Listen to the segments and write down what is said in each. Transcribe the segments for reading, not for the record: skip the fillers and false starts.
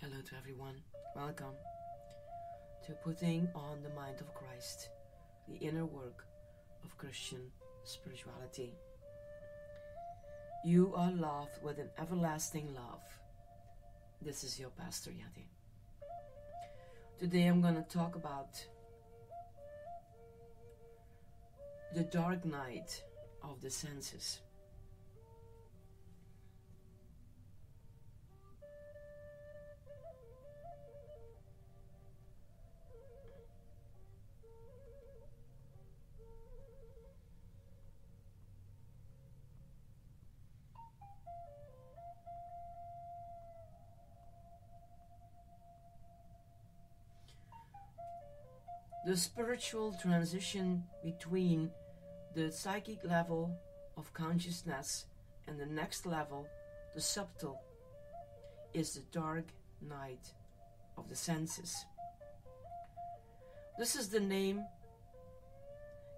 Hello to everyone. Welcome to Putting on the Mind of Christ, the inner work of Christian spirituality. You are loved with an everlasting love. This is your Pastor Yati. Today I'm going to talk about the dark night of the senses. The spiritual transition between the psychic level of consciousness and the next level, the subtle, is the dark night of the senses. This is the name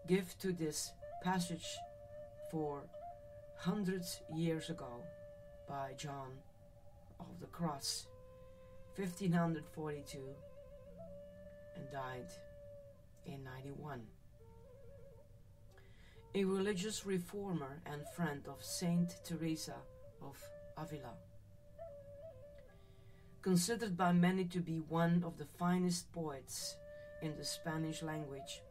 given to this passage for hundreds years ago by John of the Cross, 1542, and died in 91. A religious reformer and friend of Saint Teresa of Avila. Considered by many to be one of the finest poets in the Spanish language,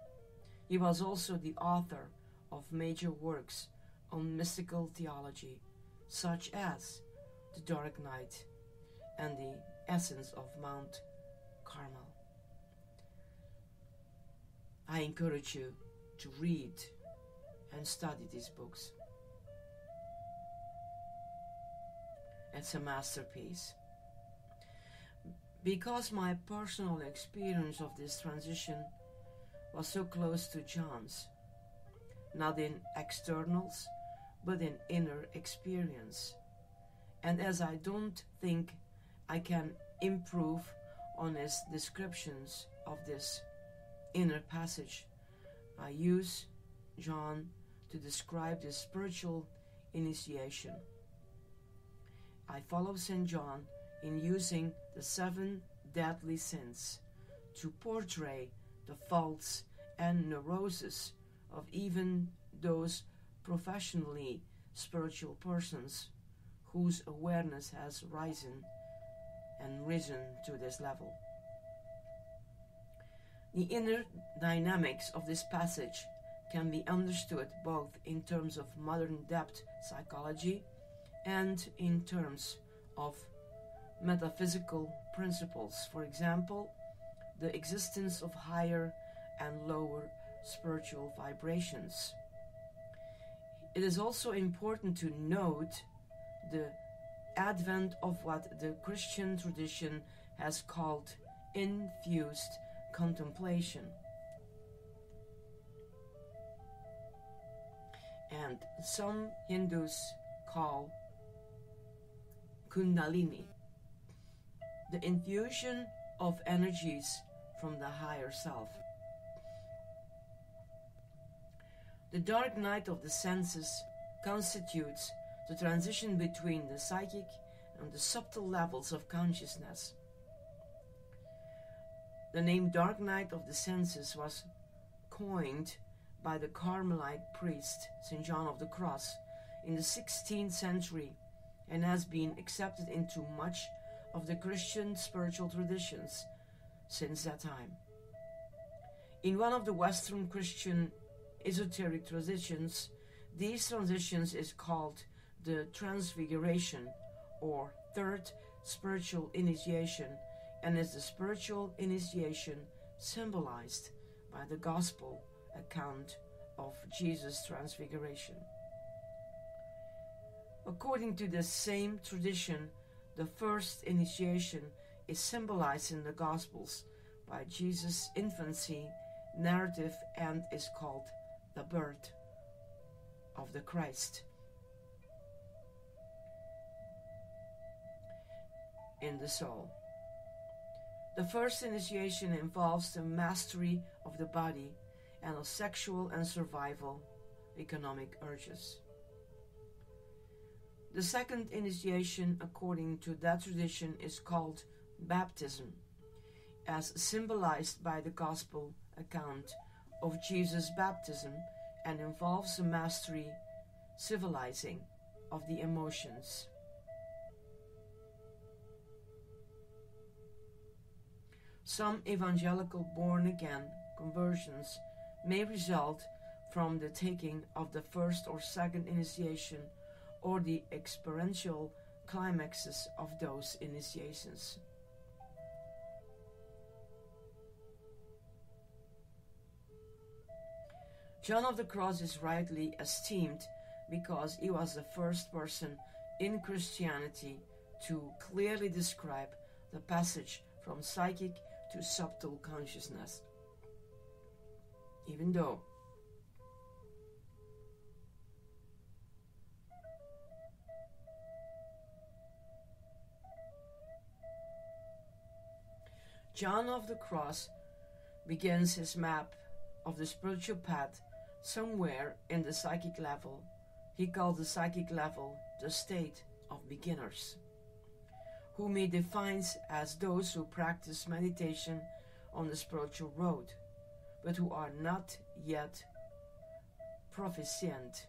he was also the author of major works on mystical theology, such as The Dark Night and The Essence of Mount Carmel. I encourage you to read and study these books. It's a masterpiece. Because my personal experience of this transition was so close to John's, not in externals, but in inner experience. And as I don't think I can improve on his descriptions of this inner passage, I use John to describe the spiritual initiation. I follow St. John in using the 7 deadly sins to portray the faults and neuroses of even those professionally spiritual persons whose awareness has risen to this level. The inner dynamics of this passage can be understood both in terms of modern depth psychology and in terms of metaphysical principles. For example, the existence of higher and lower spiritual vibrations. It is also important to note the advent of what the Christian tradition has called infused contemplation, and some Hindus call Kundalini, the infusion of energies from the higher self. The dark night of the senses constitutes the transition between the psychic and the subtle levels of consciousness. The name Dark Night of the Senses was coined by the Carmelite priest St. John of the Cross in the 16th century and has been accepted into much of the Christian spiritual traditions since that time. In one of the Western Christian esoteric traditions, these transitions is called the Transfiguration or Third Spiritual Initiation, and is the spiritual initiation symbolized by the Gospel account of Jesus' transfiguration. According to the same tradition, the first initiation is symbolized in the Gospels by Jesus' infancy narrative and is called the birth of the Christ. In the soul. The first initiation involves the mastery of the body and of sexual and survival economic urges. The second initiation, according to that tradition, is called baptism, as symbolized by the Gospel account of Jesus' baptism, and involves a mastery, civilizing of the emotions. Some evangelical born-again conversions may result from the taking of the first or second initiation or the experiential climaxes of those initiations. John of the Cross is rightly esteemed because he was the first person in Christianity to clearly describe the passage from psychic to subtle consciousness. Even though John of the Cross begins his map of the spiritual path somewhere in the psychic level. He called the psychic level the state of beginners, whom he defines as those who practice meditation on the spiritual road, but who are not yet proficient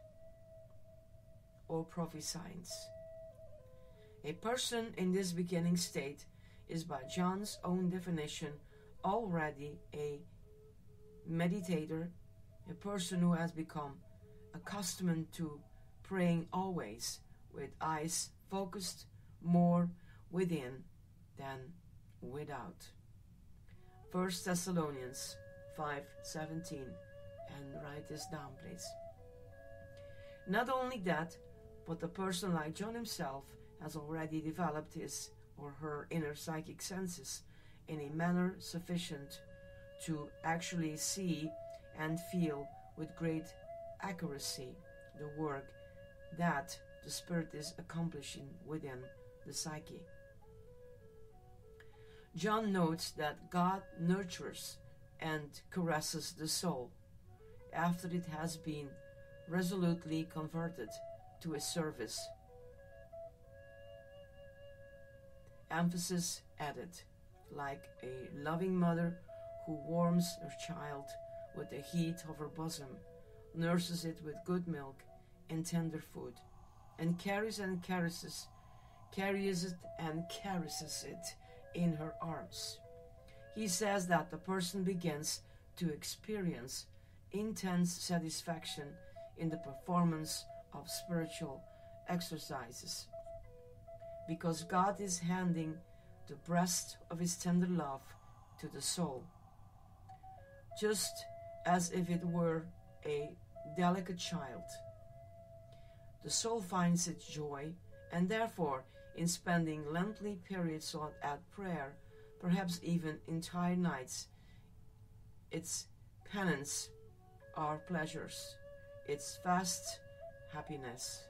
or proficients. A person in this beginning state is, by John's own definition, already a meditator, a person who has become accustomed to praying always with eyes focused more within than without. 1 Thessalonians 5:17, and write this down, please. Not only that, but a person like John himself has already developed his or her inner psychic senses in a manner sufficient to actually see and feel with great accuracy the work that the Spirit is accomplishing within the psyche. John notes that God nurtures and caresses the soul after it has been resolutely converted to His service. Emphasis added, like a loving mother who warms her child with the heat of her bosom, nurses it with good milk and tender food, and carries it in her arms. He says that the person begins to experience intense satisfaction in the performance of spiritual exercises, because God is handing the breast of His tender love to the soul, just as if it were a delicate child. The soul finds its joy, and therefore, in spending lengthy periods at prayer, perhaps even entire nights, its penance are pleasures, its fast happiness.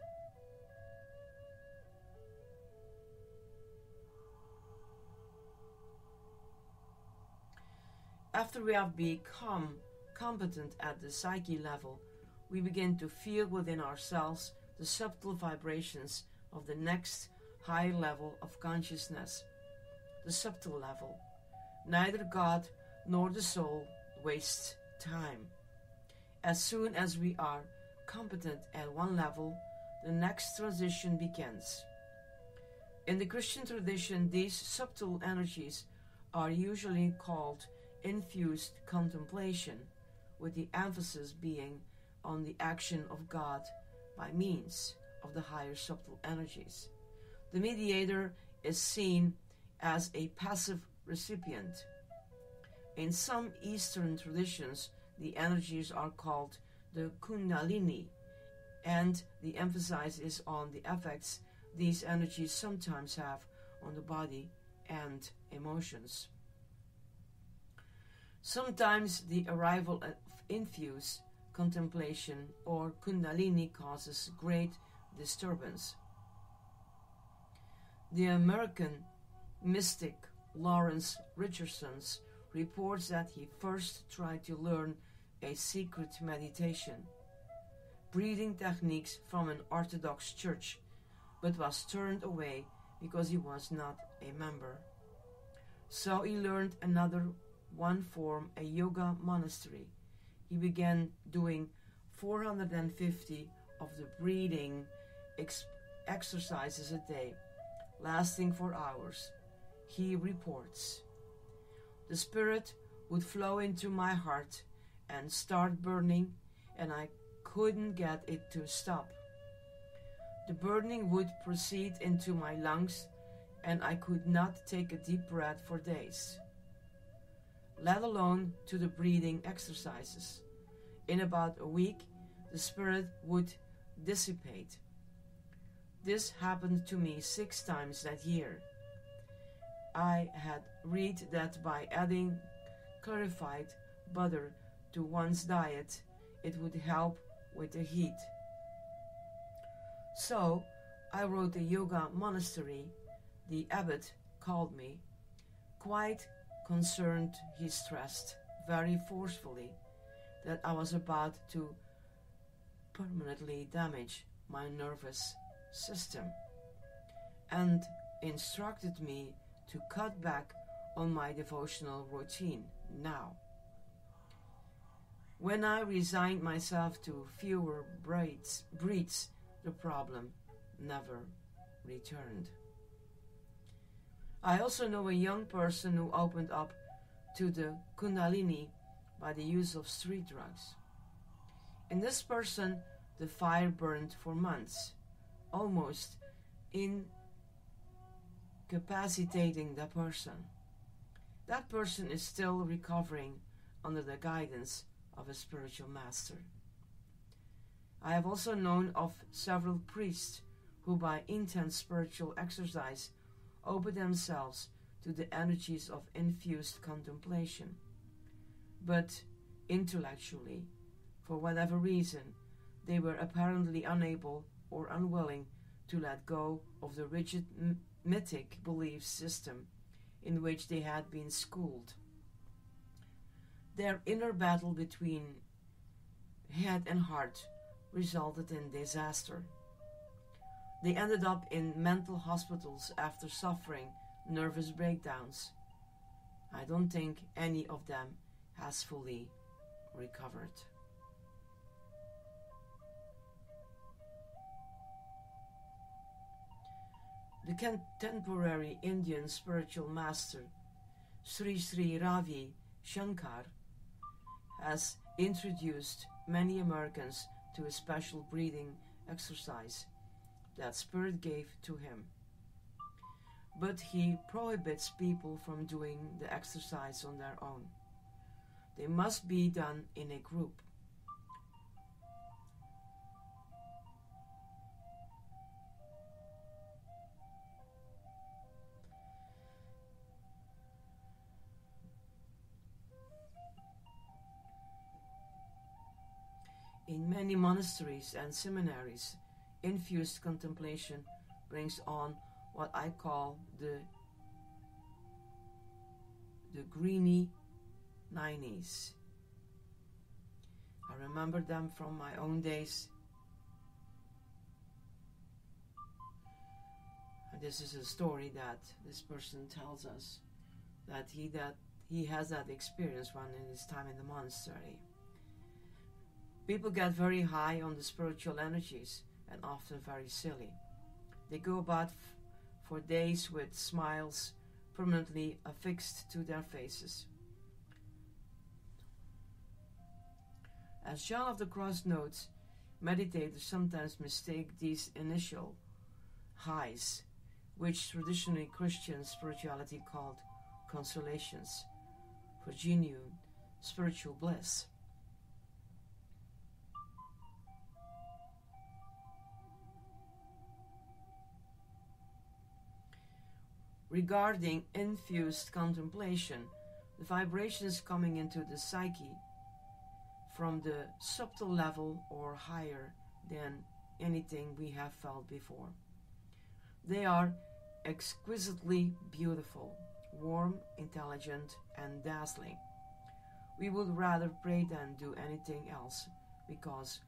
After we have become competent at the psyche level, we begin to feel within ourselves the subtle vibrations of the next high level of consciousness, the subtle level. Neither God nor the soul waste time. As soon as we are competent at one level, the next transition begins. In the Christian tradition, these subtle energies are usually called infused contemplation, with the emphasis being on the action of God by means of the higher subtle energies. The mediator is seen as a passive recipient. In some Eastern traditions, the energies are called the Kundalini, and the emphasis is on the effects these energies sometimes have on the body and emotions. Sometimes the arrival of infused contemplation or Kundalini causes great disturbance. The American mystic Lawrence Richardson reports that he first tried to learn a secret meditation, breathing techniques from an Orthodox church, but was turned away because he was not a member. So he learned another one form, a yoga monastery. He began doing 450 of the breathing exercises a day, lasting for hours. He reports, "The spirit would flow into my heart and start burning, and I couldn't get it to stop. The burning would proceed into my lungs, and I could not take a deep breath for days, let alone to the breathing exercises. In about a week, the spirit would dissipate. This happened to me 6 times that year. I had read that by adding clarified butter to one's diet, it would help with the heat. So I wrote a yoga monastery. The abbot called me. Quite concerned, he stressed very forcefully that I was about to permanently damage my nervous system, and instructed me to cut back on my devotional routine now. When I resigned myself to fewer breeds, the problem never returned." I also know a young person who opened up to the Kundalini by the use of street drugs. In this person, the fire burned for months, almost incapacitating the person. That person is still recovering under the guidance of a spiritual master. I have also known of several priests who, by intense spiritual exercise, open themselves to the energies of infused contemplation. But intellectually, for whatever reason, they were apparently unable or unwilling to let go of the rigid mythic belief system in which they had been schooled. Their inner battle between head and heart resulted in disaster. They ended up in mental hospitals after suffering nervous breakdowns. I don't think any of them has fully recovered. The contemporary Indian spiritual master Sri Sri Ravi Shankar has introduced many Americans to a special breathing exercise that Spirit gave to him. But he prohibits people from doing the exercise on their own. They must be done in a group. In many monasteries and seminaries, infused contemplation brings on what I call the greeny 90s. I remember them from my own days. And this is a story that this person tells us, that he has that experience when in his time in the monastery. People get very high on the spiritual energies and often very silly. They go about for days with smiles permanently affixed to their faces. As John of the Cross notes, meditators sometimes mistake these initial highs, which traditionally Christian spirituality called consolations, for genuine spiritual bliss. Regarding infused contemplation, the vibrations coming into the psyche from the subtle level or higher than anything we have felt before. They are exquisitely beautiful, warm, intelligent, and dazzling. We would rather pray than do anything else, because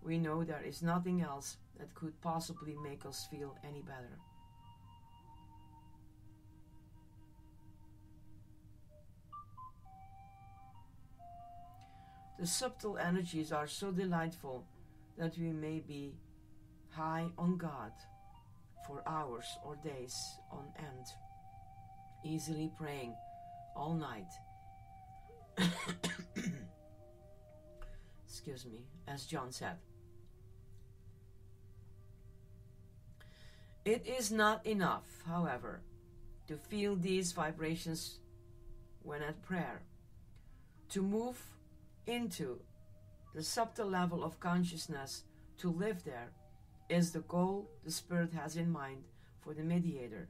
we know there is nothing else that could possibly make us feel any better. The subtle energies are so delightful that we may be high on God for hours or days on end, easily praying all night. Excuse me, as John said. It is not enough, however, to feel these vibrations when at prayer. To move into the subtle level of consciousness, to live there, is the goal the Spirit has in mind for the mediator.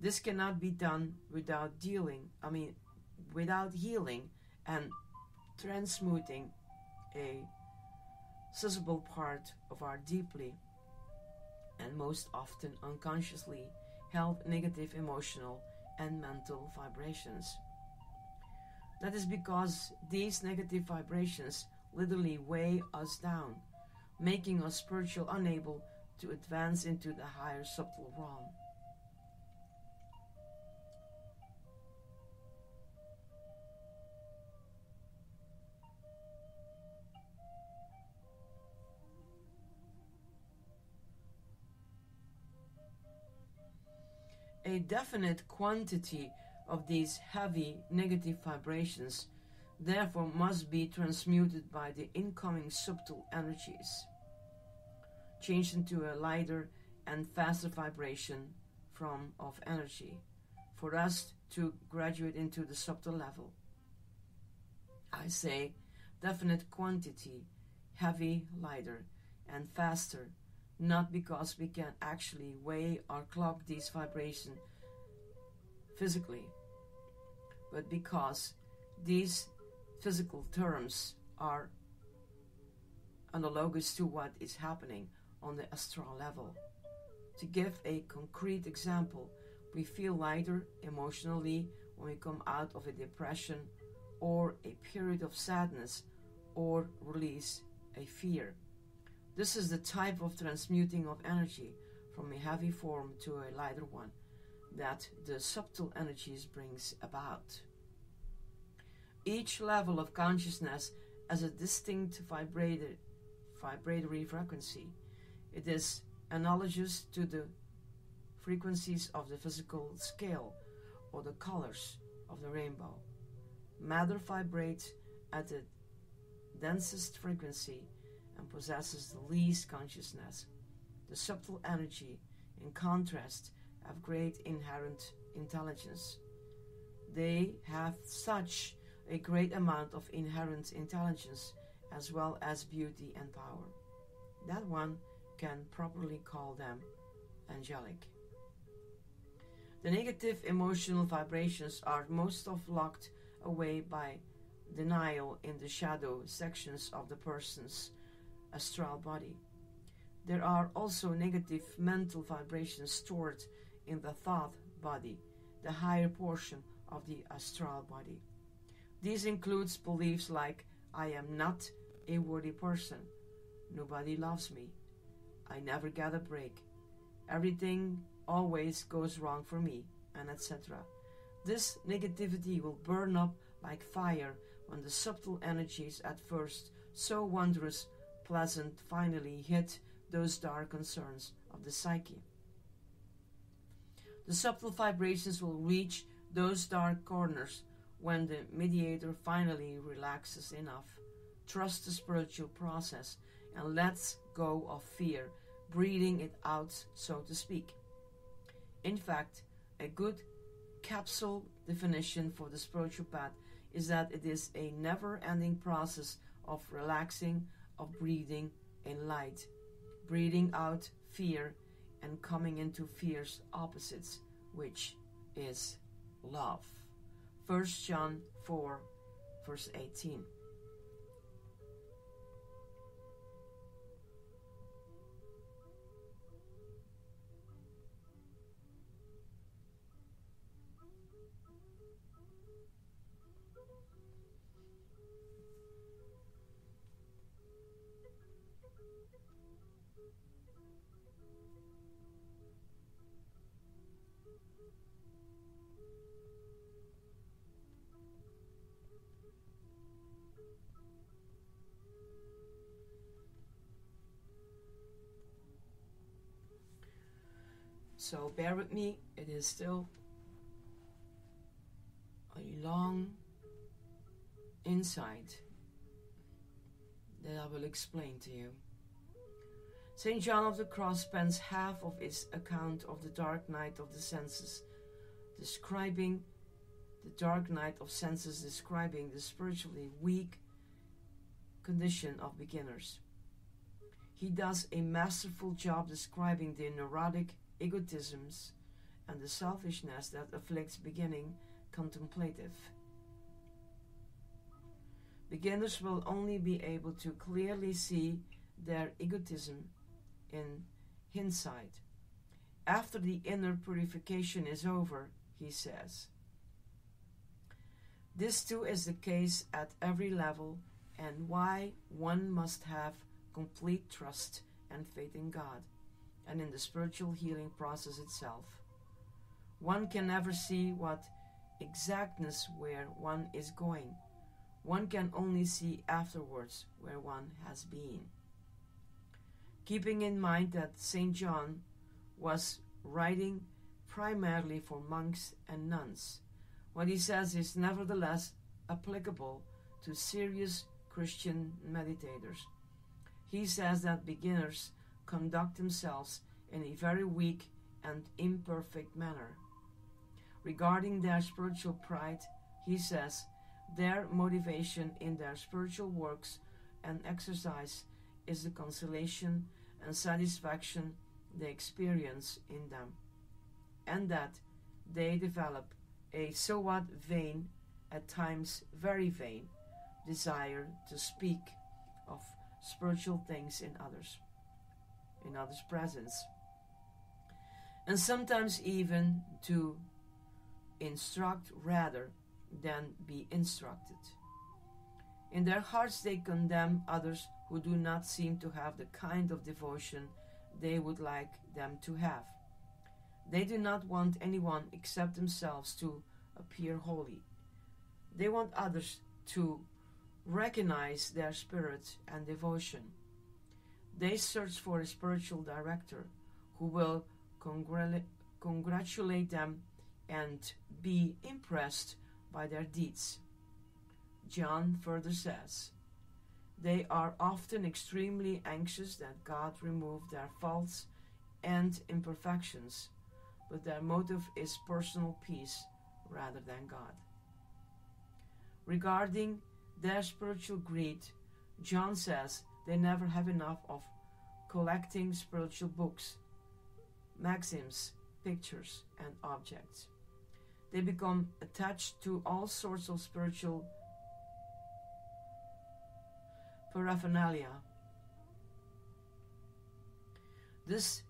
This cannot be done without healing and transmuting a susceptible part of our deeply and most often unconsciously held negative emotional and mental vibrations. That is because these negative vibrations literally weigh us down, making us spiritually unable to advance into the higher subtle realm. A definite quantity of these heavy negative vibrations therefore must be transmuted by the incoming subtle energies, changed into a lighter and faster vibration of energy, for us to graduate into the subtle level. I say definite quantity, heavy, lighter, and faster, not because we can actually weigh or clock these vibrations physically, but because these physical terms are analogous to what is happening on the astral level. To give a concrete example, we feel lighter emotionally when we come out of a depression or a period of sadness or release a fear. This is the type of transmuting of energy from a heavy form to a lighter one that the subtle energies brings about. Each level of consciousness has a distinct vibratory frequency. It is analogous to the frequencies of the physical scale or the colors of the rainbow. Matter vibrates at the densest frequency and possesses the least consciousness. The subtle energy, in contrast, have great inherent intelligence. They have such a great amount of inherent intelligence as well as beauty and power that one can properly call them angelic. The negative emotional vibrations are most often locked away by denial in the shadow sections of the person's astral body. There are also negative mental vibrations stored in the thought body, the higher portion of the astral body. These includes beliefs like, I am not a worthy person, nobody loves me, I never get a break, everything always goes wrong for me, and etc. This negativity will burn up like fire when the subtle energies, at first so wondrous, pleasant, finally hit those dark concerns of the psyche. The subtle vibrations will reach those dark corners when the mediator finally relaxes enough, trusts the spiritual process, and lets go of fear, breathing it out, so to speak. In fact, a good capsule definition for the spiritual path is that it is a never-ending process of relaxing, of breathing in light, breathing out fear, and coming into fear's opposites, which is love. 1 John 4, verse 18. So bear with me, it is still a long insight that I will explain to you. St. John of the Cross spends half of his account of the dark night of the senses describing the spiritually weak condition of beginners. He does a masterful job describing the neurotic egotisms and the selfishness that afflicts beginning contemplative. Beginners will only be able to clearly see their egotism in hindsight. After the inner purification is over, he says. This too is the case at every level, and why one must have complete trust and faith in God and in the spiritual healing process itself. One can never see what exactness where one is going. One can only see afterwards where one has been. Keeping in mind that St. John was writing primarily for monks and nuns, what he says is nevertheless applicable to serious Christian meditators. He says that beginners conduct themselves in a very weak and imperfect manner. Regarding their spiritual pride, he says, their motivation in their spiritual works and exercise is the consolation and satisfaction they experience in them, and that they develop a somewhat vain, at times very vain, desire to speak of spiritual things in others' presence, and sometimes even to instruct rather than be instructed. In their hearts they condemn others who do not seem to have the kind of devotion they would like them to have. They do not want anyone except themselves to appear holy. They want others to recognize their spirit and devotion. They search for a spiritual director who will congratulate them and be impressed by their deeds. John further says, they are often extremely anxious that God remove their faults and imperfections, but their motive is personal peace rather than God. Regarding their spiritual greed, John says they never have enough of collecting spiritual books, maxims, pictures, and objects. They become attached to all sorts of spiritual paraphernalia. This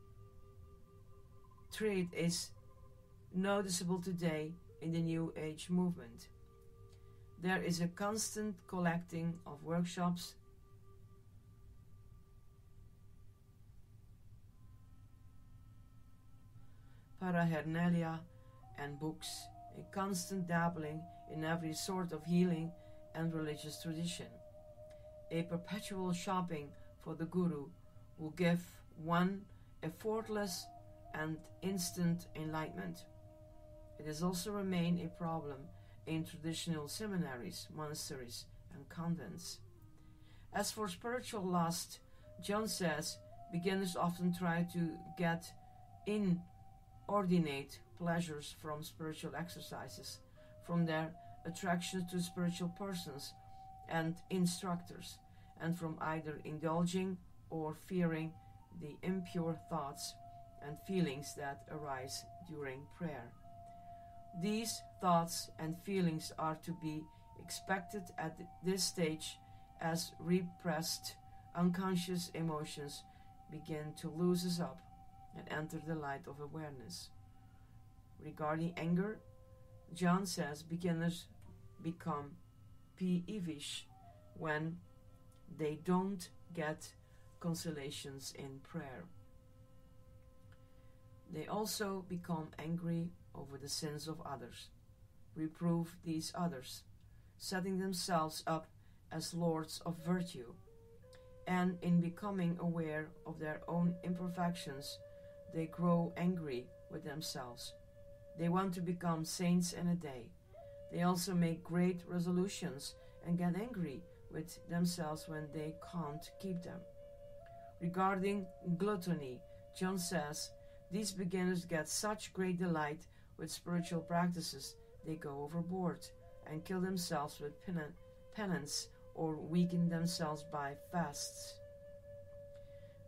trait is noticeable today in the New Age movement. There is a constant collecting of workshops, paraphernalia, and books, a constant dabbling in every sort of healing and religious tradition, a perpetual shopping for the guru who give one effortless and instant enlightenment. It has also remained a problem in traditional seminaries, monasteries, and convents. As for spiritual lust, John says beginners often try to get inordinate pleasures from spiritual exercises, from their attraction to spiritual persons and instructors, and from either indulging or fearing the impure thoughts and feelings that arise during prayer. These thoughts and feelings are to be expected at this stage as repressed unconscious emotions begin to loosen up and enter the light of awareness. Regarding anger, John says beginners become peevish when they don't get consolations in prayer. They also become angry over the sins of others, reprove these others, setting themselves up as lords of virtue, and in becoming aware of their own imperfections, they grow angry with themselves. They want to become saints in a day. They also make great resolutions and get angry with themselves when they can't keep them. Regarding gluttony, John says, these beginners get such great delight with spiritual practices, they go overboard and kill themselves with penance or weaken themselves by fasts.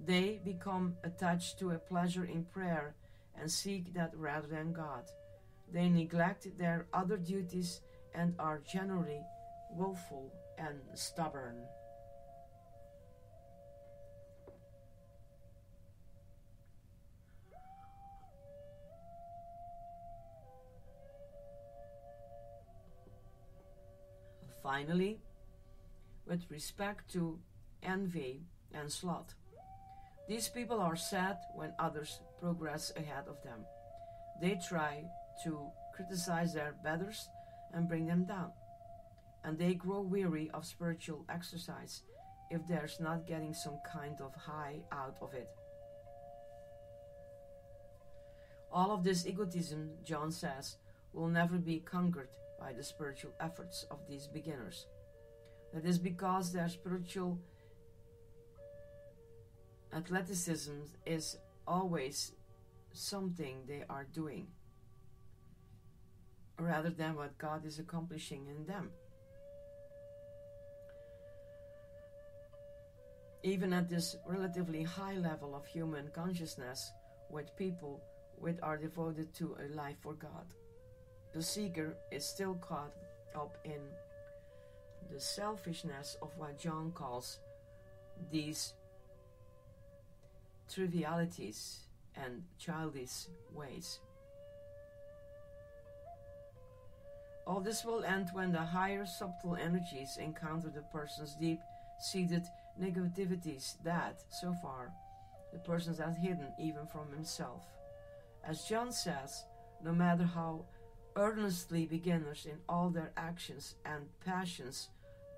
They become attached to a pleasure in prayer and seek that rather than God. They neglect their other duties and are generally willful and stubborn. Finally, with respect to envy and sloth, these people are sad when others progress ahead of them. They try to criticize their betters and bring them down, and they grow weary of spiritual exercise if there's not getting some kind of high out of it. All of this egotism, John says, will never be conquered by the spiritual efforts of these beginners. That is because their spiritual athleticism is always something they are doing, rather than what God is accomplishing in them. Even at this relatively high level of human consciousness, with people which are devoted to a life for God, the seeker is still caught up in the selfishness of what John calls these trivialities and childish ways. All this will end when the higher subtle energies encounter the person's deep-seated negativities that, so far, the person has hidden even from himself. As John says, no matter how earnestly beginners in all their actions and passions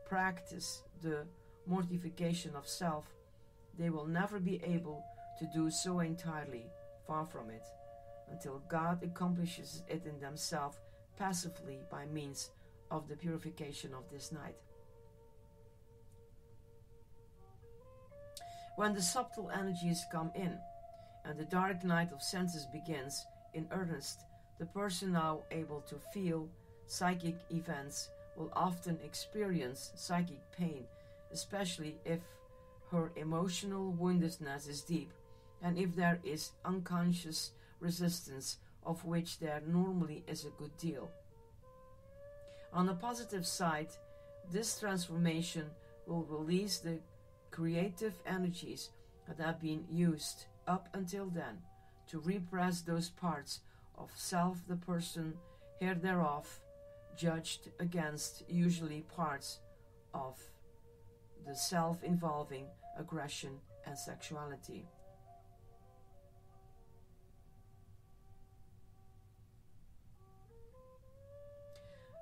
practice the mortification of self, they will never be able to do so entirely, far from it, until God accomplishes it in themselves passively by means of the purification of this night. When the subtle energies come in and the dark night of senses begins in earnest, the person now able to feel psychic events will often experience psychic pain, especially if her emotional woundedness is deep and if there is unconscious resistance, of which there normally is a good deal. On the positive side, this transformation will release the creative energies that have been used up until then to repress those parts of self the person here thereof judged against, usually parts of the self involving aggression and sexuality.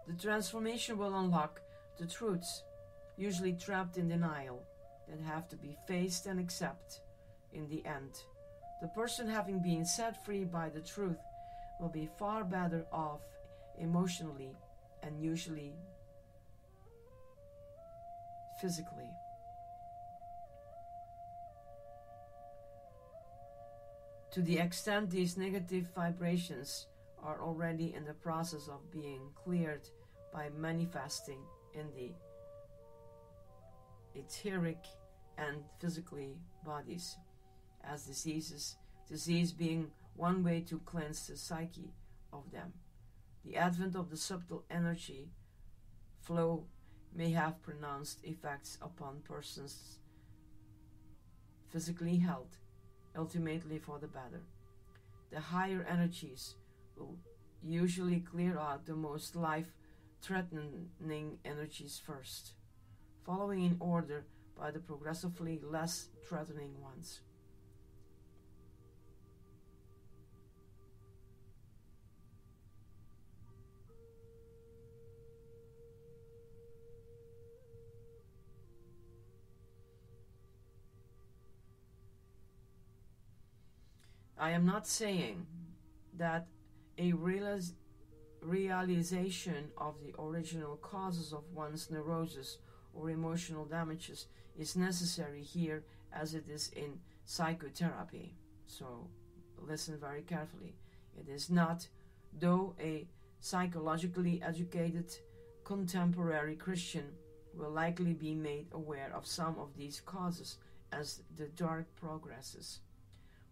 The transformation will unlock the truths, usually trapped in denial, that have to be faced and accepted in the end. The person having been set free by the truth will be far better off emotionally and usually physically. To the extent these negative vibrations are already in the process of being cleared by manifesting in the etheric and physically bodies as diseases, disease being one way to cleanse the psyche of them. The advent of the subtle energy flow may have pronounced effects upon persons' physically health, ultimately for the better. The higher energies will usually clear out the most life-threatening energies first, following in order by the progressively less threatening ones. I am not saying that a realization of the original causes of one's neurosis or emotional damages is necessary here as it is in psychotherapy. So listen very carefully. It is not, though a psychologically educated contemporary Christian will likely be made aware of some of these causes as the dark progresses.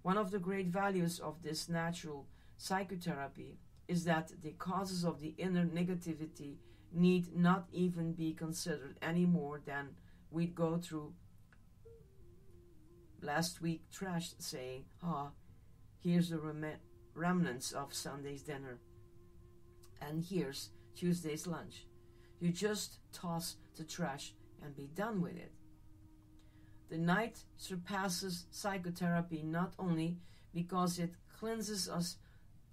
One of the great values of this natural psychotherapy is that the causes of the inner negativity need not even be considered any more than we'd go through last week trash saying, here's the remnants of Sunday's dinner, and here's Tuesday's lunch. You just toss the trash and be done with it. The night surpasses psychotherapy not only because it cleanses us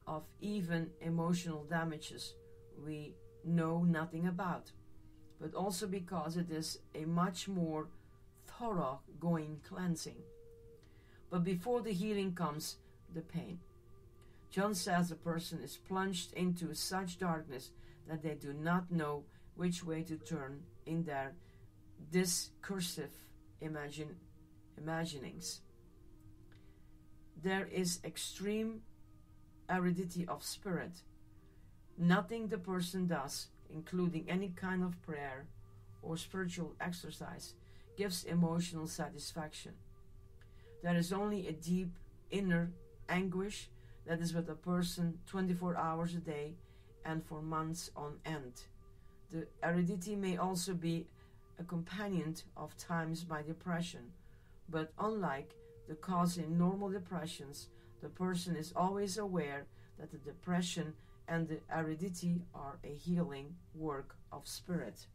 of even emotional damages we know nothing about, but also because it is a much more thorough-going cleansing. But before the healing comes the pain. John says a person is plunged into such darkness that they do not know which way to turn in their discursive imaginings. There is extreme aridity of spirit. Nothing the person does, including any kind of prayer or spiritual exercise, gives emotional satisfaction. There is only a deep inner anguish that is with a person 24 hours a day and for months on end. The aridity may also be accompanied of times by depression, but unlike the cause in normal depressions, the person is always aware that the depression and the aridity are a healing work of spirit.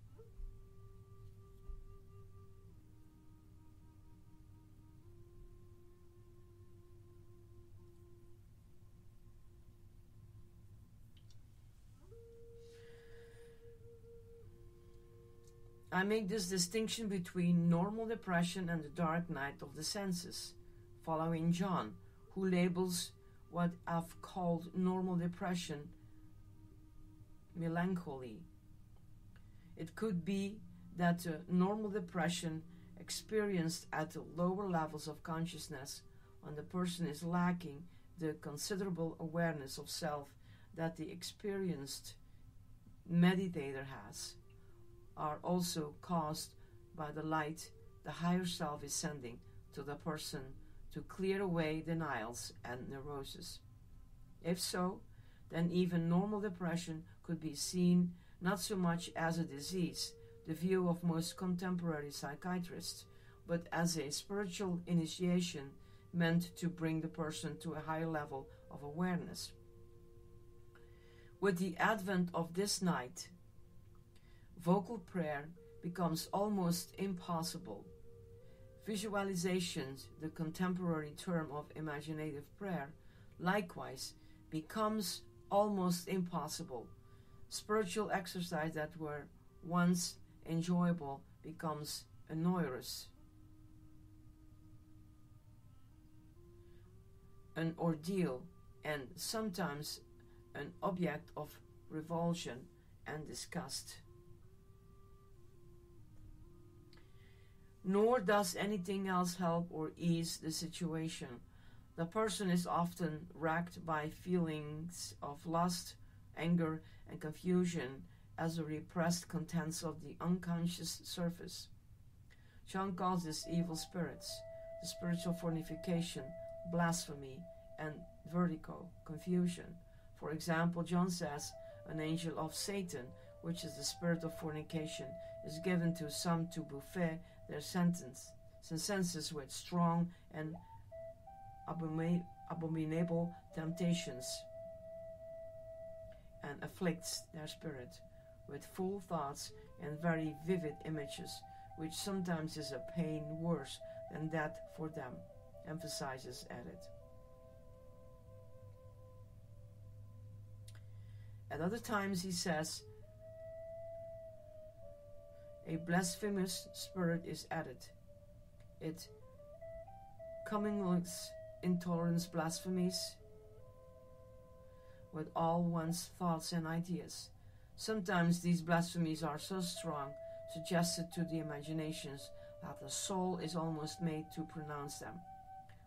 I make this distinction between normal depression and the dark night of the senses, following John, who labels what I've called normal depression melancholy. It could be that normal depression experienced at the lower levels of consciousness, when the person is lacking the considerable awareness of self that the experienced meditator has, are also caused by the light the higher self is sending to the person to clear away denials and neurosis. If so, then even normal depression could be seen not so much as a disease, the view of most contemporary psychiatrists, but as a spiritual initiation meant to bring the person to a higher level of awareness. With the advent of this night, vocal prayer becomes almost impossible. Visualizations, the contemporary term of imaginative prayer, likewise becomes almost impossible. Spiritual exercise that were once enjoyable becomes onerous, an ordeal, and sometimes an object of revulsion and disgust. Nor does anything else help or ease the situation. The person is often racked by feelings of lust, anger, and confusion as the repressed contents of the unconscious surface. John calls this evil spirits, the spiritual fornication, blasphemy, and vertigo, confusion. For example, John says an angel of Satan, which is the spirit of fornication, is given to some to buffet their senses with strong and abominable temptations, and afflicts their spirit with full thoughts and very vivid images, which sometimes is a pain worse than death for them, emphasizes Edith. At other times he says, a blasphemous spirit is added. It commingles intolerance, blasphemies, with all one's thoughts and ideas. Sometimes these blasphemies are so strong, suggested to the imaginations, that the soul is almost made to pronounce them,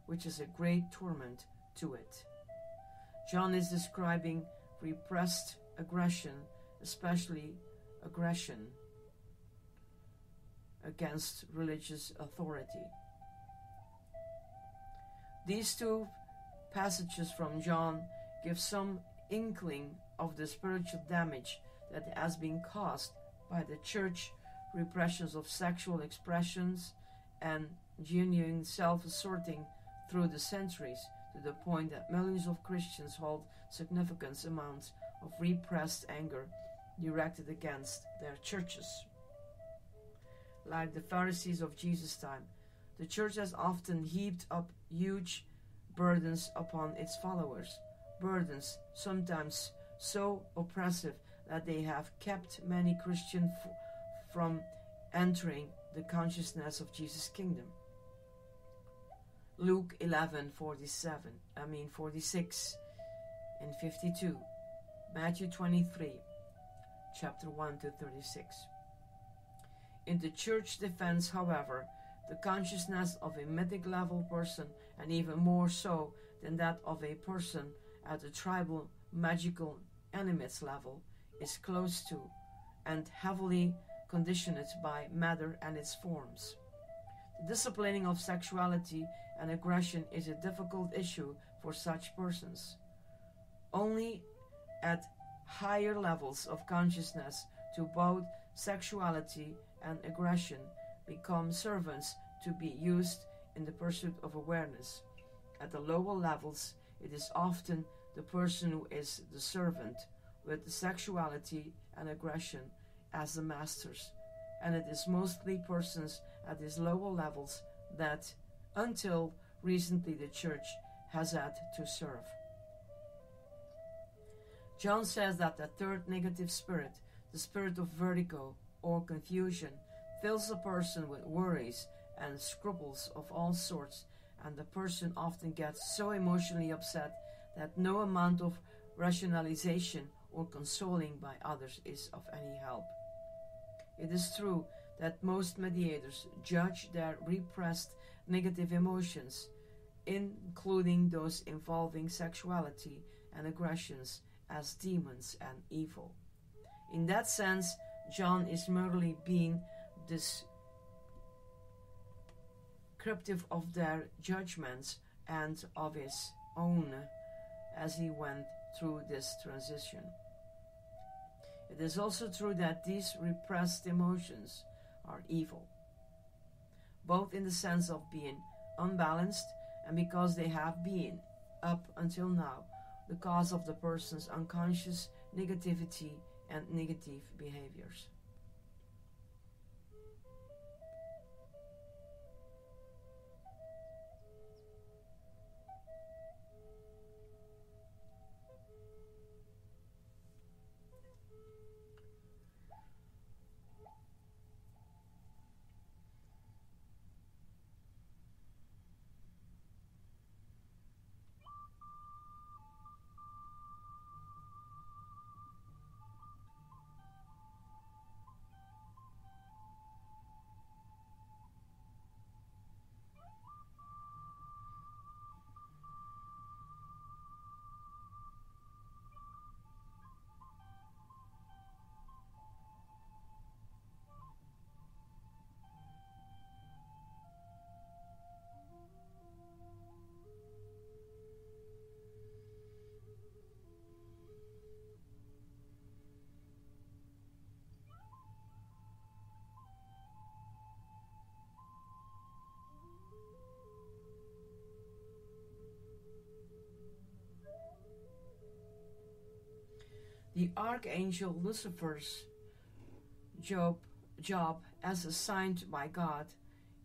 which is a great torment to it. John is describing repressed aggression, especially aggression against religious authority. These two passages from John give some inkling of the spiritual damage that has been caused by the church repressions of sexual expressions and genuine self-asserting through the centuries, to the point that millions of Christians hold significant amounts of repressed anger directed against their churches. Like the Pharisees of Jesus' time, the church has often heaped up huge burdens upon its followers, burdens sometimes so oppressive that they have kept many Christians from entering the consciousness of Jesus' kingdom. Luke 46 and 52, Matthew 23, chapter 1 to 36. In the church defense, however, the consciousness of a mythic level person, and even more so than that of a person at the tribal magical animates level, is close to and heavily conditioned by matter and its forms. The disciplining of sexuality and aggression is a difficult issue for such persons. Only at higher levels of consciousness do both sexuality and aggression become servants to be used in the pursuit of awareness. At the lower levels, it is often the person who is the servant, with the sexuality and aggression as the masters, and it is mostly persons at these lower levels that, until recently, the church has had to serve. John says that the third negative spirit, the spirit of vertigo or confusion, fills a person with worries and scruples of all sorts, and the person often gets so emotionally upset that no amount of rationalization or consoling by others is of any help. It is true that most mediators judge their repressed negative emotions, including those involving sexuality and aggressions, as demons and evil. In that sense, John is merely being descriptive of their judgments and of his own as he went through this transition. It is also true that these repressed emotions are evil, both in the sense of being unbalanced and because they have been, up until now, the cause of the person's unconscious negativity and negative behaviors. The archangel Lucifer's job, as assigned by God,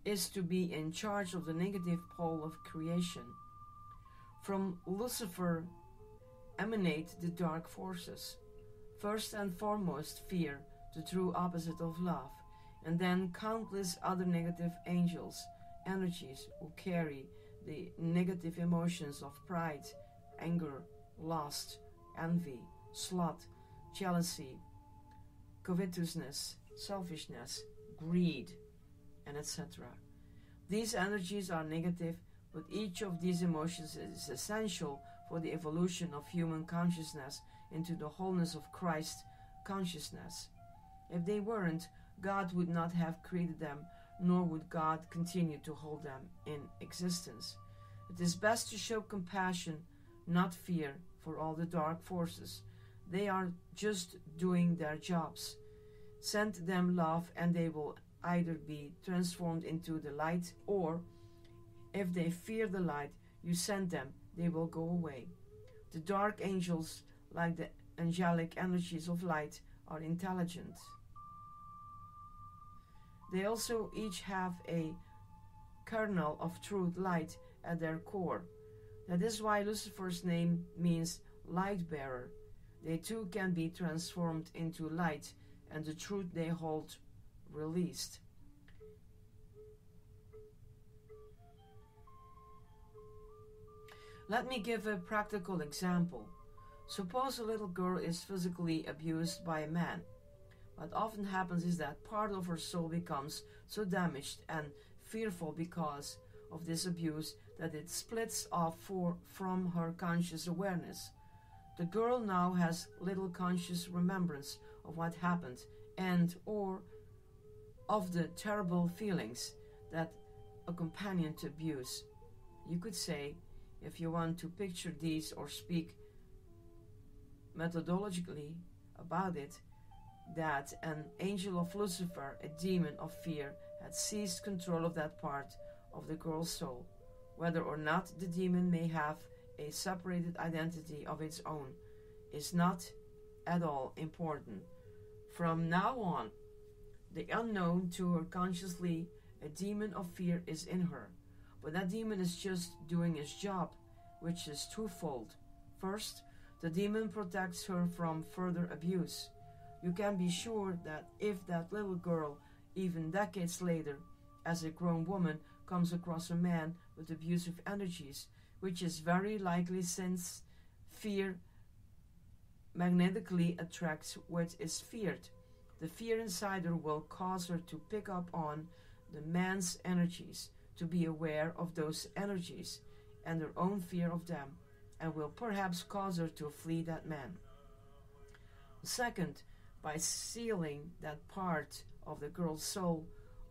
is to be in charge of the negative pole of creation. From Lucifer emanate the dark forces. First and foremost, fear, the true opposite of love, and then countless other negative angels, energies who carry the negative emotions of pride, anger, lust, envy, sloth, jealousy, covetousness, selfishness, greed, and etc. These energies are negative, but each of these emotions is essential for the evolution of human consciousness into the wholeness of Christ consciousness. If they weren't, God would not have created them, nor would God continue to hold them in existence. It is best to show compassion, not fear, for all the dark forces. They are just doing their jobs. Send them love, and they will either be transformed into the light, or if they fear the light you send them, they will go away. The dark angels, like the angelic energies of light, are intelligent. They also each have a kernel of truth, light, at their core. That is why Lucifer's name means light bearer. They too can be transformed into light, and the truth they hold released. Let me give a practical example. Suppose a little girl is physically abused by a man. What often happens is that part of her soul becomes so damaged and fearful because of this abuse that it splits off from her conscious awareness. The girl now has little conscious remembrance of what happened and or of the terrible feelings that accompany abuse. You could say, if you want to picture these or speak methodologically about it, that an angel of Lucifer, a demon of fear, had seized control of that part of the girl's soul. Whether or not the demon may have a separated identity of its own is not at all important. From now on, the unknown to her consciously, a demon of fear is in her. But that demon is just doing its job, which is twofold. First, the demon protects her from further abuse. You can be sure that if that little girl, even decades later, as a grown woman, comes across a man with abusive energies, which is very likely since fear magnetically attracts what is feared, the fear inside her will cause her to pick up on the man's energies, to be aware of those energies and her own fear of them, and will perhaps cause her to flee that man. Second, by sealing that part of the girl's soul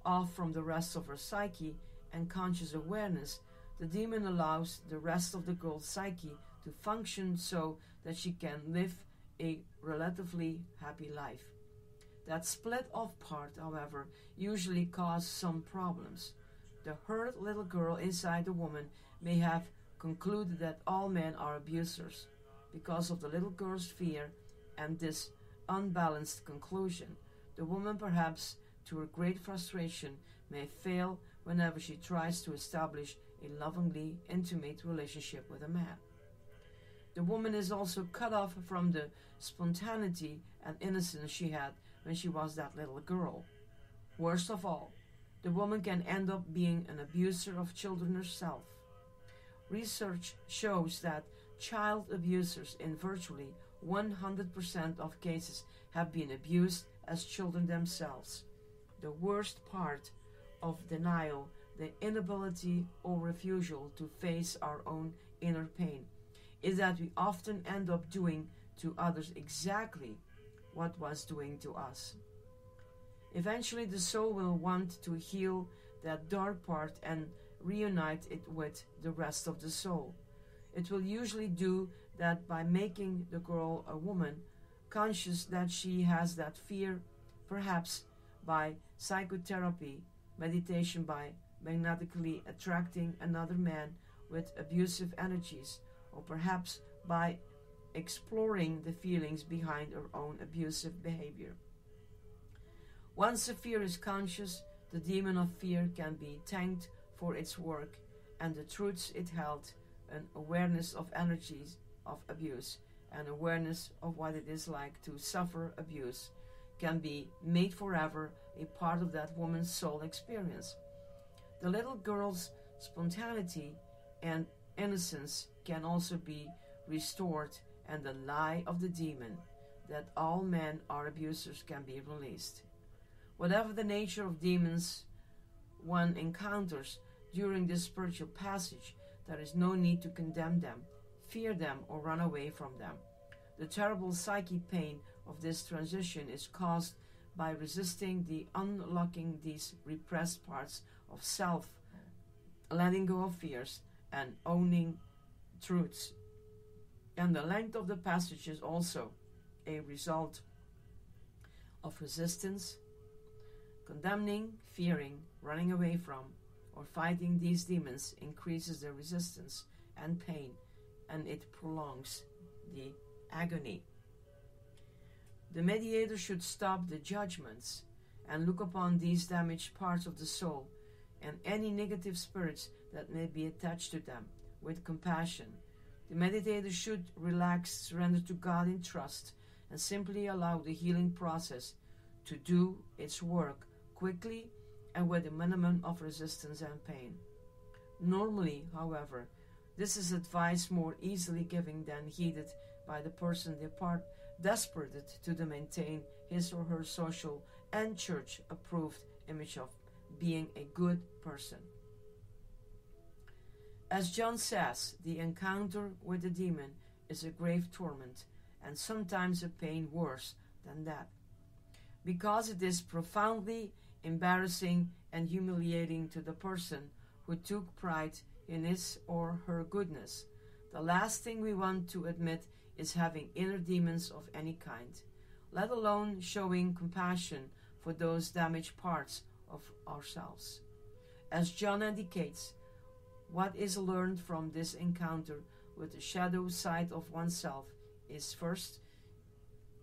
off from the rest of her psyche and conscious awareness, the demon allows the rest of the girl's psyche to function so that she can live a relatively happy life. That split off part, however, usually causes some problems. The hurt little girl inside the woman may have concluded that all men are abusers. Because of the little girl's fear and this unbalanced conclusion, the woman, perhaps to her great frustration, may fail whenever she tries to establish a lovingly intimate relationship with a man. The woman is also cut off from the spontaneity and innocence she had when she was that little girl. Worst of all, the woman can end up being an abuser of children herself. Research shows that child abusers in virtually 100% of cases have been abused as children themselves. The worst part of denial, the inability or refusal to face our own inner pain, is that we often end up doing to others exactly what was doing to us. Eventually, the soul will want to heal that dark part and reunite it with the rest of the soul. It will usually do that by making the girl a woman, conscious that she has that fear, perhaps by psychotherapy, meditation, by magnetically attracting another man with abusive energies, or perhaps by exploring the feelings behind her own abusive behavior. Once the fear is conscious, the demon of fear can be thanked for its work, and the truths it held, an awareness of energies of abuse, and awareness of what it is like to suffer abuse, can be made forever a part of that woman's soul experience. The little girl's spontaneity and innocence can also be restored, and the lie of the demon that all men are abusers can be released. Whatever the nature of demons one encounters during this spiritual passage, there is no need to condemn them, fear them, or run away from them. The terrible psychic pain of this transition is caused by resisting the unlocking these repressed parts of self, letting go of fears, and owning truths. And the length of the passage is also a result of resistance, condemning, fearing, running away from, or fighting these demons increases the resistance and pain, and it prolongs the agony. The mediator should stop the judgments and look upon these damaged parts of the soul and any negative spirits that may be attached to them with compassion. The meditator should relax, surrender to God in trust, and simply allow the healing process to do its work quickly and with a minimum of resistance and pain. Normally, however, this is advice more easily given than heeded by the person desperate to maintain his or her social and church-approved image of being a good person. As John says, the encounter with the demon is a grave torment, and sometimes a pain worse than that, because it is profoundly embarrassing and humiliating to the person who took pride in his or her goodness. The last thing we want to admit is having inner demons of any kind, let alone showing compassion for those damaged parts of ourselves. As John indicates, what is learned from this encounter with the shadow side of oneself is first,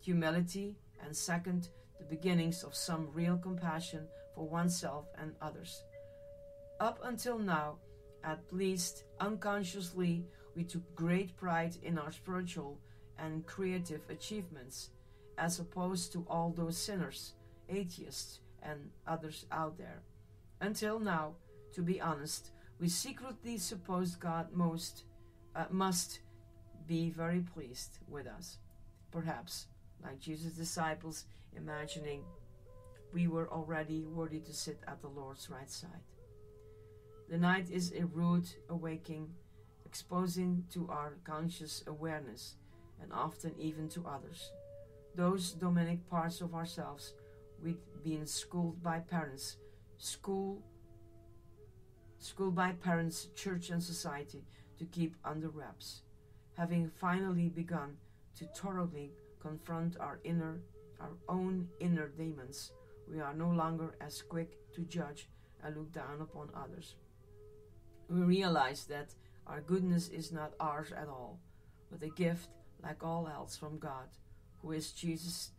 humility, and second, the beginnings of some real compassion for oneself and others. Up until now, at least unconsciously, we took great pride in our spiritual and creative achievements, as opposed to all those sinners, atheists, and others out there. Until now, to be honest, we secretly supposed God must be very pleased with us. Perhaps, like Jesus' disciples, imagining we were already worthy to sit at the Lord's right side. The night is a rude awakening, exposing to our conscious awareness, and often even to others, those demonic parts of ourselves we've been schooled by parents, church, and society to keep under wraps. Having finally begun to thoroughly confront our own inner demons, we are no longer as quick to judge and look down upon others. We realize that our goodness is not ours at all, but a gift like all else from God, who, as Jesus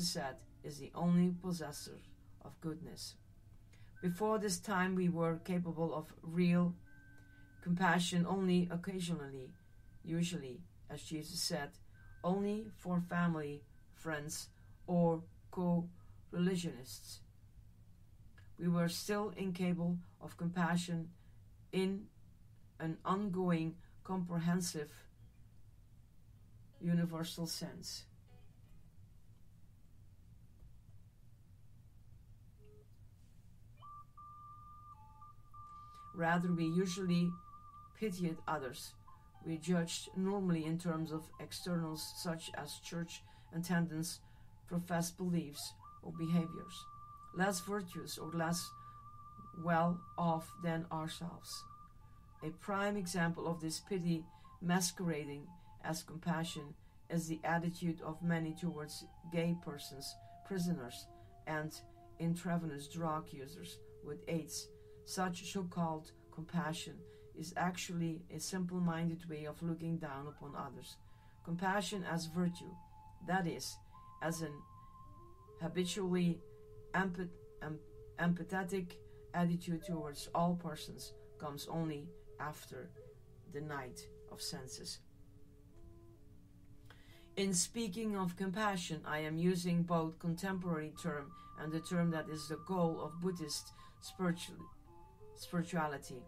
said, is the only possessor of goodness. Before this time, we were capable of real compassion only occasionally, usually, as Jesus said, only for family, friends, or co-religionists. We were still incapable of compassion in an ongoing, comprehensive, universal sense. Rather, we usually pitied others. We judged normally in terms of externals such as church attendance, professed beliefs, or behaviors, less virtuous or less well off than ourselves. A prime example of this pity masquerading as compassion is the attitude of many towards gay persons, prisoners, and intravenous drug users with AIDS. Such so-called compassion is actually a simple-minded way of looking down upon others. Compassion as virtue, that is, as an habitually empathetic attitude towards all persons, comes only after the night of senses. In speaking of compassion, I am using both contemporary term and the term that is the goal of Buddhist spirituality.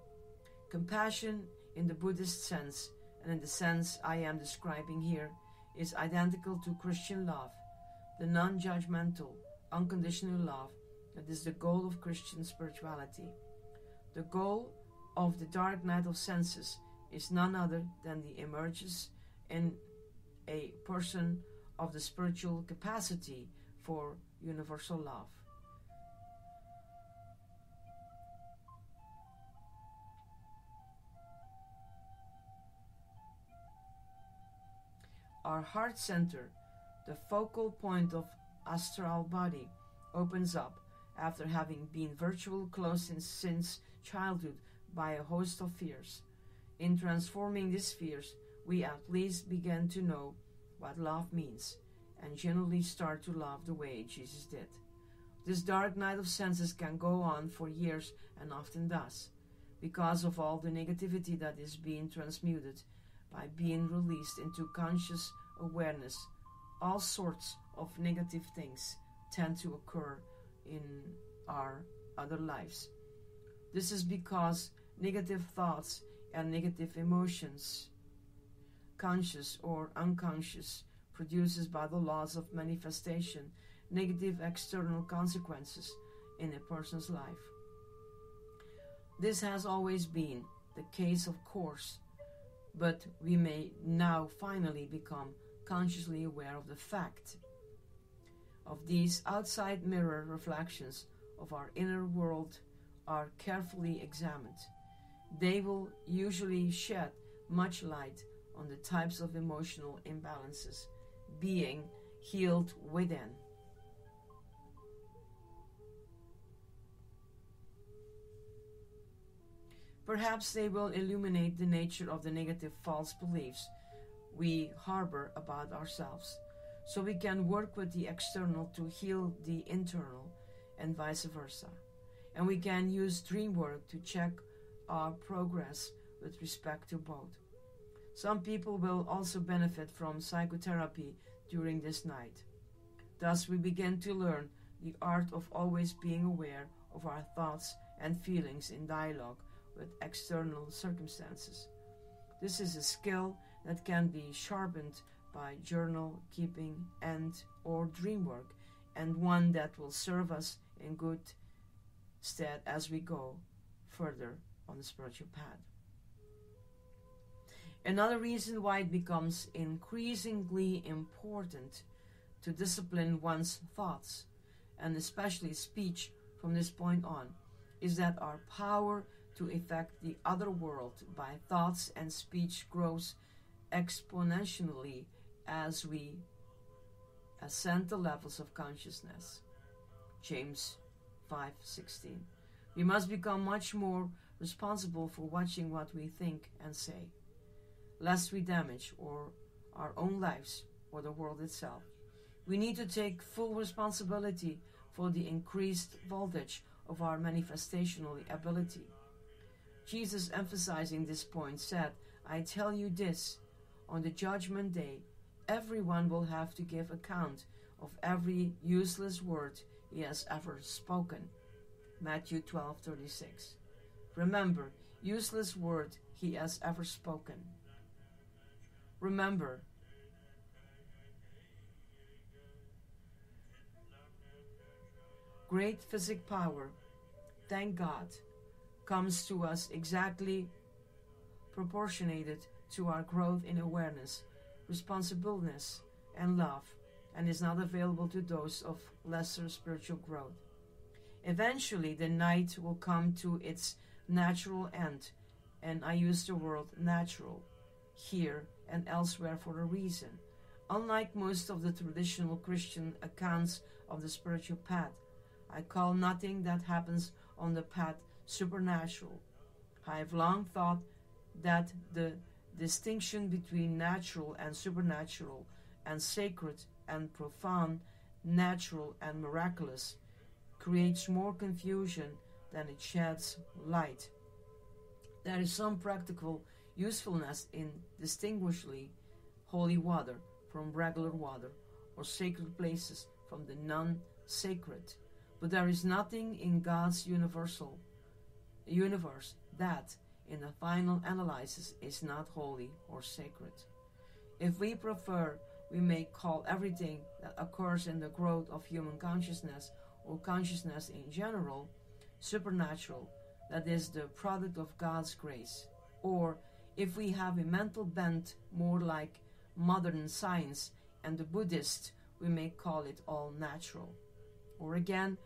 Compassion, in the Buddhist sense, and in the sense I am describing here, is identical to Christian love, the non-judgmental, unconditional love that is the goal of Christian spirituality. The goal of the dark night of senses is none other than the emergence in a person of the spiritual capacity for universal love. Our heart center, the focal point of astral body, opens up after having been virtually closed since childhood by a host of fears. In transforming these fears, we at least begin to know what love means and generally start to love the way Jesus did. This dark night of senses can go on for years and often does, because of all the negativity that is being transmuted by being released into conscious awareness. All sorts of negative things tend to occur in our other lives. This is because negative thoughts and negative emotions, conscious or unconscious, produces by the laws of manifestation negative external consequences in a person's life. This has always been the case, of course, but we may now finally become consciously aware of the fact of these outside mirror reflections of our inner world are carefully examined. They will usually shed much light on the types of emotional imbalances being healed within. Perhaps they will illuminate the nature of the negative false beliefs we harbor about ourselves, so we can work with the external to heal the internal and vice versa. And we can use dream work to check our progress with respect to both. Some people will also benefit from psychotherapy during this night. Thus we begin to learn the art of always being aware of our thoughts and feelings in dialogue with external circumstances. This is a skill that can be sharpened by journal keeping and or dream work, and one that will serve us in good stead as we go further on the spiritual path. Another reason why it becomes increasingly important to discipline one's thoughts, and especially speech from this point on, is that our power to affect the other world by thoughts and speech grows exponentially as we ascend the levels of consciousness. James 5:16. We must become much more responsible for watching what we think and say, lest we damage our own lives or the world itself. We need to take full responsibility for the increased voltage of our manifestational ability. Jesus, emphasizing this point, said, "I tell you this, on the judgment day, everyone will have to give account of every useless word he has ever spoken." Matthew 12:36. Remember, useless word he has ever spoken. Remember, great physic power, thank God, comes to us exactly proportionated to our growth in awareness, responsibleness, and love, and is not available to those of lesser spiritual growth. Eventually, the night will come to its natural end, and I use the word natural here and elsewhere for a reason. Unlike most of the traditional Christian accounts of the spiritual path, I call nothing that happens on the path supernatural. I have long thought that the distinction between natural and supernatural, and sacred and profound, natural and miraculous, creates more confusion than it sheds light. There is some practical usefulness in distinguishing holy water from regular water, or sacred places from the non-sacred, but there is nothing in God's universe that, in the final analysis is not holy or sacred. If we prefer, we may call everything that occurs in the growth of human consciousness or consciousness in general supernatural, that is the product of God's grace. Or, if we have a mental bent more like modern science and the Buddhist, we may call it all natural. Or again,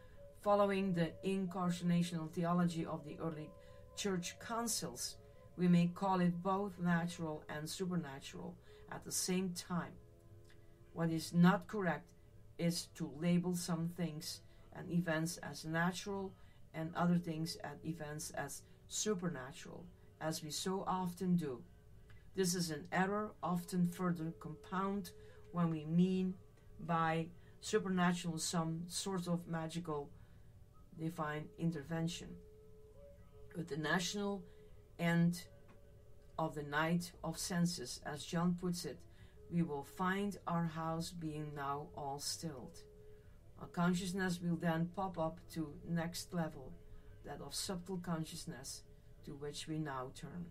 following the incarnational theology of the early church councils, we may call it both natural and supernatural at the same time. What is not correct is to label some things and events as natural and other things and events as supernatural, as we so often do. This is an error often further compounded when we mean by supernatural some sort of magical divine intervention. With the national end of the night of senses, as John puts it, we will find our house being now all stilled. Our consciousness will then pop up to next level, that of subtle consciousness, to which we now turn.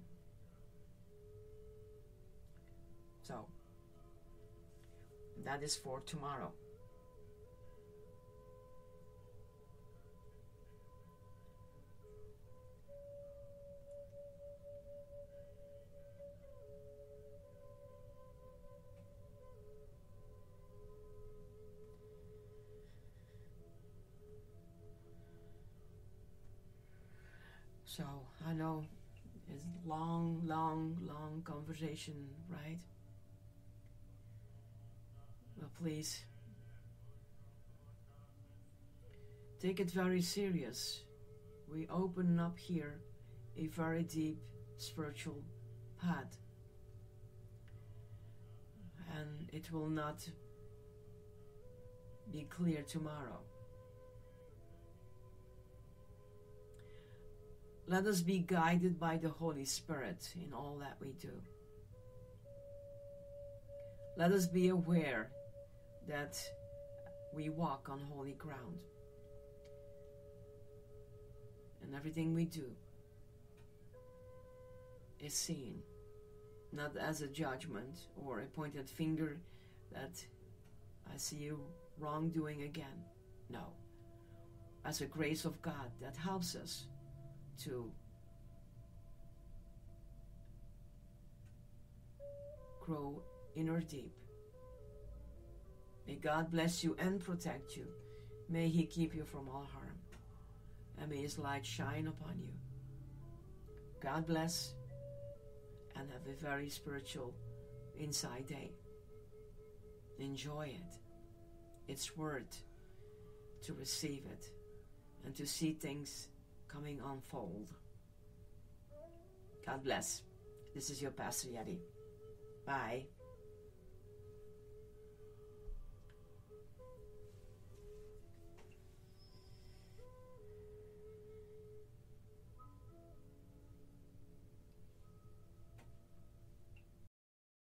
So, that is for tomorrow. So, I know it's long conversation, right? But please, take it very serious. We open up here a very deep spiritual path. And it will not be clear tomorrow. Let us be guided by the Holy Spirit in all that we do. Let us be aware that we walk on holy ground. And everything we do is seen, not as a judgment or a pointed finger that I see you wrongdoing again. No. As a grace of God that helps us to grow inner deep. May God bless you and protect you. May He keep you from all harm. And may His light shine upon you. God bless and have a very spiritual inside day. Enjoy it. It's worth to receive it and to see things coming unfold. God bless. This is your Pastor Yeti. Bye.